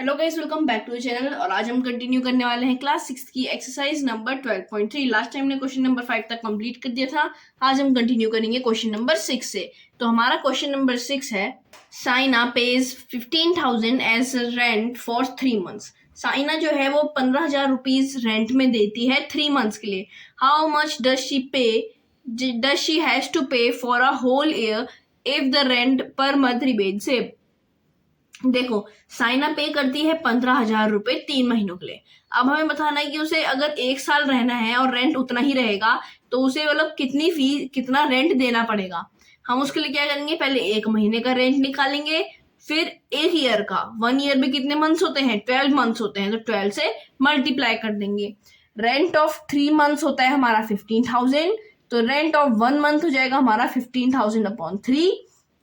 Hello guys, welcome back to the channel. और आज हम कंटिन्यू करने वाले हैं क्लास 6 की एक्सरसाइज नंबर 12.3। लास्ट टाइम ने क्वेश्चन नंबर 5 तक कंप्लीट कर दिया था। आज हम कंटिन्यू करेंगे क्वेश्चन नंबर 6 से। तो हमारा क्वेश्चन नंबर 6 है, Saina pays 15,000 as rent for 3 months. Saina जो है वो 15,000 रुपीज रेंट में देती है 3 मंथ्स के लिए। How much does she has to pay for a whole year if the rent per month remain same. देखो, साइना पे करती है 15,000 रुपए 3 महीनों के लिए। अब हमें बताना है कि उसे अगर 1 साल रहना है और रेंट उतना ही रहेगा तो उसे मतलब कितना रेंट देना पड़ेगा। हम उसके लिए क्या करेंगे, पहले 1 महीने का रेंट निकालेंगे, फिर 1 ईयर का। 1 ईयर में कितने मंथ्स होते हैं? 12 मंथ्स होते हैं, तो 12 से मल्टीप्लाई कर देंगे। रेंट ऑफ 3 मंथ्स होता है हमारा 15,000, तो रेंट ऑफ 1 मंथ हो जाएगा हमारा 15,000 अपॉन 3,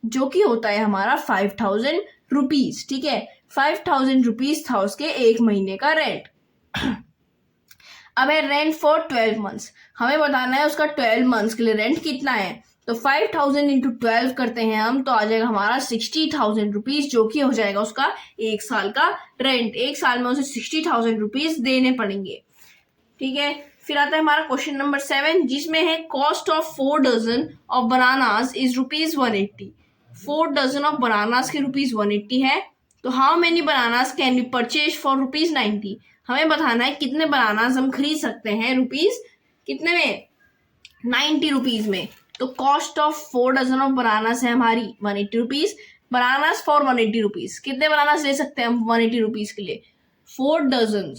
जो कि होता है हमारा 5,000 रुपीज। ठीक है, 5,000 रुपीज था उसके 1 महीने का रेंट। अब है रेंट फॉर 12 मंथ्स। हमें बताना है उसका 12 मंथ्स के लिए रेंट कितना है। तो 5,000 इंटू 12 करते हैं हम, तो आ जाएगा हमारा 60,000 रुपीज, जो कि हो जाएगा उसका 1 साल का रेंट। 1 साल में उसे 60,000 रुपीज देने पड़ेंगे। ठीक है, फिर आता है हमारा क्वेश्चन नंबर 7, जिसमें है cost of 4 dozen of bananas is rupees 180। 4 dozen of bananas के रुपीज 180 है। तो how many bananas can be purchase for rupees 90। हमें बताना है कितने बनानास हम खरीद सकते हैं रुपीज कितने में, 90 रुपीज में। तो cost of 4 dozen of bananas है हमारी 180 रुपीज। बनानास फॉर 180 रुपीज, कितने बनानास ले सकते हैं हम 180 रुपीज के लिए? 4 डजन।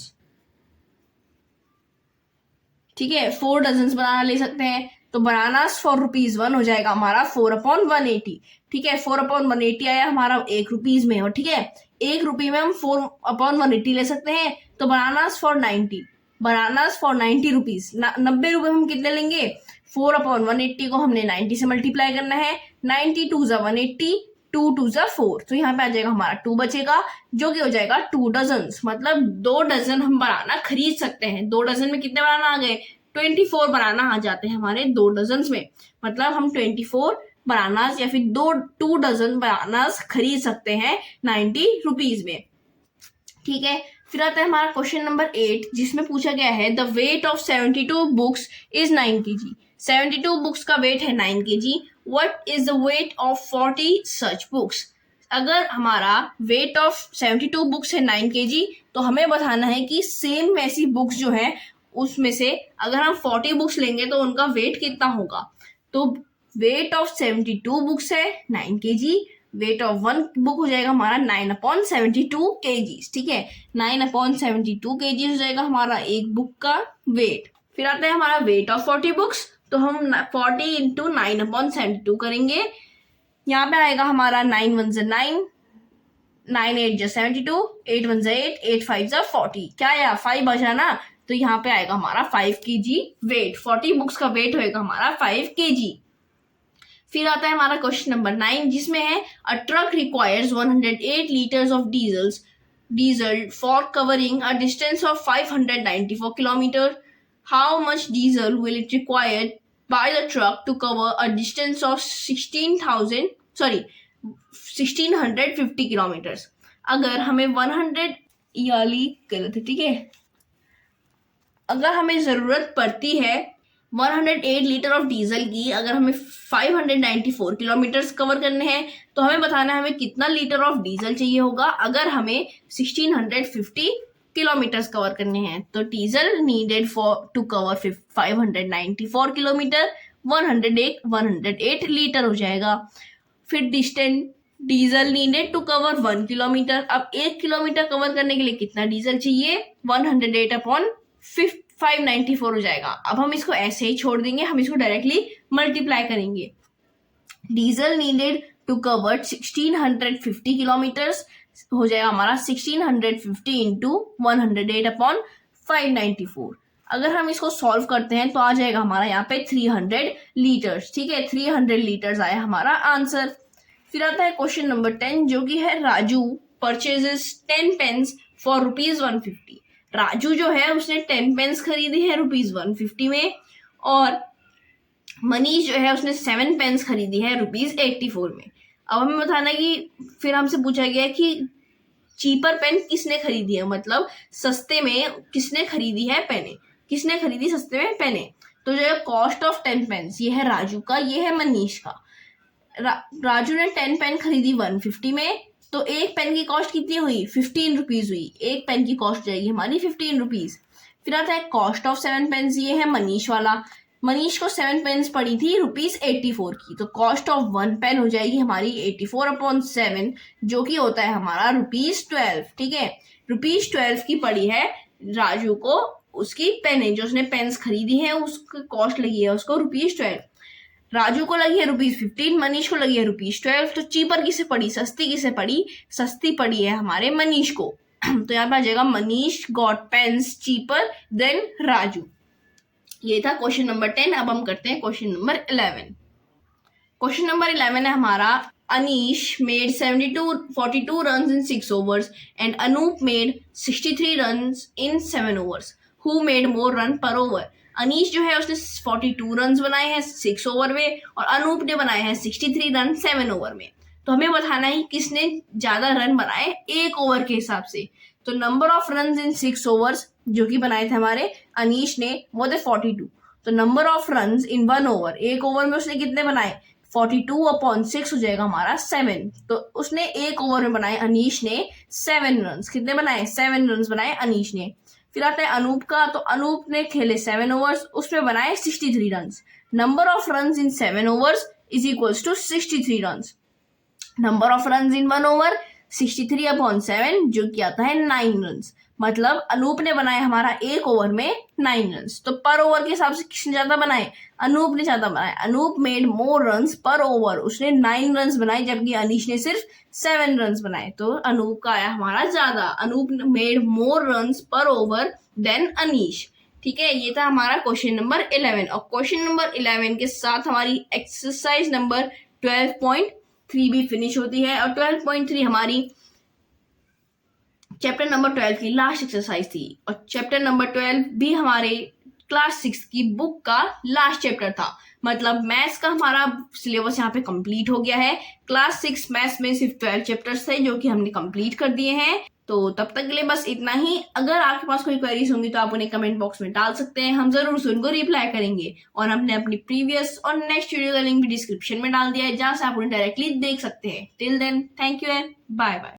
ठीक है, 4 डजन बनाना ले सकते हैं। तो बनानास फॉर रुपीज 1 हो जाएगा हमारा 4/180। ठीक है, 4/180 आया हमारा 1 रुपीज में। और ठीक है, 1 रुपये में हम 4/180 ले सकते हैं। तो बनानास फॉर 90 रुपीज, 90 रुपए में हम कितने लेंगे? 4/180 को हमने 90 से मल्टीप्लाई करना है। 90 2 ज़ा 180, 2 2 ज़ा 4, तो यहाँ पे आ जाएगा हमारा 2 बचेगा, जो कि हो जाएगा 2 डजन। मतलब 2 डजन हम बनाना खरीद सकते हैं। 2 डजन में कितने बनाना आ गए? 24 बनाना आ जाते हैं हमारे 2 डजन में। मतलब हम 24 बनानास या फिर 2 डजन बनानास खरीद सकते हैं 90 रुपीज में। ठीक है, फिर आता है हमारा क्वेश्चन नंबर 8, जिसमें पूछा गया है the weight of 72 books is 9 kg। 72 books का वेट है 9 kg। What is the weight of 40 such books. अगर हमारा वेट ऑफ 72 बुक्स है 9 kg, तो हमें बताना है कि सेम वैसी बुक्स जो है उसमें से अगर हम 40 बुक्स लेंगे तो उनका वेट कितना होगा। तो वेट ऑफ 72 बुक्स है 9 kg, वेट ऑफ 1 बुक हो जाएगा हमारा 9/72 kg। ठीक है, 9/72 kg हो जाएगा हमारा एक बुक का वेट। फिर आता है हमारा वेट ऑफ 40 बुक्स, तो हम 40 इंटू 9/72 करेंगे। यहाँ पे आएगा हमारा 9 1 ज़ा 9, 9 8 ज़ा 72, 8 1 ज़ा 8, 8 5 ज़ा 40। क्या आया? 5 बचा ना, तो यहाँ पे आएगा हमारा 5 kg वेट। 40 बुक्स का वेट होएगा हमारा 5 kg। फिर आता है हमारा क्वेश्चन नंबर 9, जिसमें है a truck requires 108 litres of diesel for covering a distance of 594 kilometre. How much diesel will it required by the truck to cover a distance of 1650 kilometres. अगर हमें 100 याली गलत है, ठीक है, अगर हमें जरूरत पड़ती है 108 लीटर ऑफ डीजल की, अगर हमें 594 किलोमीटर्स कवर करने हैं, तो हमें बताना है हमें कितना लीटर ऑफ डीजल चाहिए होगा अगर हमें 1650 किलोमीटर्स कवर करने हैं। तो diesel needed for to cover 594 kilometre, 108 litre हो जाएगा। फिर distance diesel needed to cover 1 kilometre. अब 1 किलोमीटर कवर करने के लिए कितना डीजल चाहिए? 108/594 हो जाएगा। अब हम इसको ऐसे ही छोड़ देंगे, हम इसको डायरेक्टली मल्टीप्लाई करेंगे। Diesel needed to cover 1650 kilometres हो जाएगा हमारा 1650 इंटू 108/594। अगर हम इसको सॉल्व करते हैं तो आ जाएगा हमारा यहाँ पे 300 लीटर्स। ठीक है, 300 लीटर्स आया हमारा आंसर। फिर आता है क्वेश्चन नंबर 10, जो कि है Raju purchases 10 pens for rupees 150। Raju जो है उसने 10 पेन्स खरीदे हैं रुपीज 150 में, और मनीष जो है उसने 7 पेन्स खरीदी है रुपीज 84 में। अब हमें बताना कि फिर हमसे पूछा गया कि चीपर पेन किसने खरीदी है, मतलब सस्ते में किसने खरीदी है पेने, किसने खरीदी सस्ते में पेने। तो जो है कॉस्ट ऑफ 10 पेन्स, ये है राजू का, ये है मनीष का। राजू ने 10 पेन खरीदी 150 में, तो एक पेन की कॉस्ट कितनी हुई, 15 रुपीज हुई। एक पेन की कॉस्ट जाएगी हमारी 15 रुपीज। फिर आता है कॉस्ट ऑफ 7 पेन्स, ये है मनीष वाला। मनीष को 7 पेन्स पड़ी थी ₹84 की, तो कॉस्ट ऑफ 1 पेन हो जाएगी हमारी 84/7, जो कि होता है हमारा ₹12। ठीक है, ₹12 की पड़ी है राजू को उसकी पेन, जो उसने पेन्स खरीदी है उसकी कॉस्ट लगी है उसको ₹12। राजू को लगी है ₹15, मनीष को लगी है ₹12। तो चीपर किसे पड़ी, सस्ती किसे पड़ी, सस्ती पड़ी है हमारे मनीष को। तो यहाँ पे आ जाएगा Manish got pens cheaper than Raju. ये था क्वेश्चन नंबर 10। अब हम करते हैं क्वेश्चन नंबर 11। क्वेश्चन नंबर 11 है हमारा, Anish made 42 run in 6 overs and Anup made 63 run in 7 overs। Who made more run per over. Anish जो है उसने 42 रन बनाए हैं 6 ओवर में, और अनूप ने बनाए हैं 63 रन 7 ओवर में। तो हमें बताना है किसने ज्यादा रन बनाए एक ओवर के हिसाब से। तो number of run in 6 overs जो कि बनाए थे हमारे अनीश ने, वो थे 42। तो number of run in 1 over, एक ओवर में उसने कितने बनाए, 42/6 हो जाएगा हमारा 7। तो उसने एक ओवर में बनाए अनीश ने 7 रन। कितने बनाए, 7 रन बनाए अनीश ने। फिर आता है अनूप का, तो अनूप ने खेले 7 ओवर्स, उसमें बनाए 63 run. Number of run in 7 overs is equals to 63 run. Number of run in 1 over 63/7, जो कि आता है 9 रन। मतलब अनूप ने बनाए हमारा एक ओवर में 9 रन। तो पर ओवर के हिसाब से किसने ज्यादा बनाए, अनूप ने ज्यादा बनाए। Anoop made more run per over, उसने 9 रन बनाए, जबकि अनीश ने सिर्फ 7 रन बनाए। तो अनूप का आया हमारा ज्यादा। Anoop made more run per over then Anish. ठीक है, ये था हमारा क्वेश्चन नंबर 11। और क्वेश्चन नंबर 11 के साथ हमारी एक्सरसाइज नंबर 12.3 भी फिनिश होती है। और 12.3 हमारी चैप्टर नंबर 12 की लास्ट एक्सरसाइज थी, और चैप्टर नंबर 12 भी हमारे क्लास 6 की बुक का लास्ट चैप्टर था। मतलब मैथ्स का हमारा सिलेबस यहाँ पे कंप्लीट हो गया है। क्लास 6 मैथ्स में सिर्फ 12 चैप्टर्स थे जो कि हमने कंप्लीट कर दिए हैं। तो तब तक के लिए बस इतना ही। अगर आपके पास कोई क्वेरीज होंगी तो आप उन्हें कमेंट बॉक्स में डाल सकते हैं, हम जरूर से उनको रिप्लाई करेंगे। और हमने अपनी प्रीवियस और नेक्स्ट वीडियो का लिंक भी डिस्क्रिप्शन में डाल दिया है, जहां से आप उन्हें डायरेक्टली देख सकते हैं। Till then, thank you and bye bye.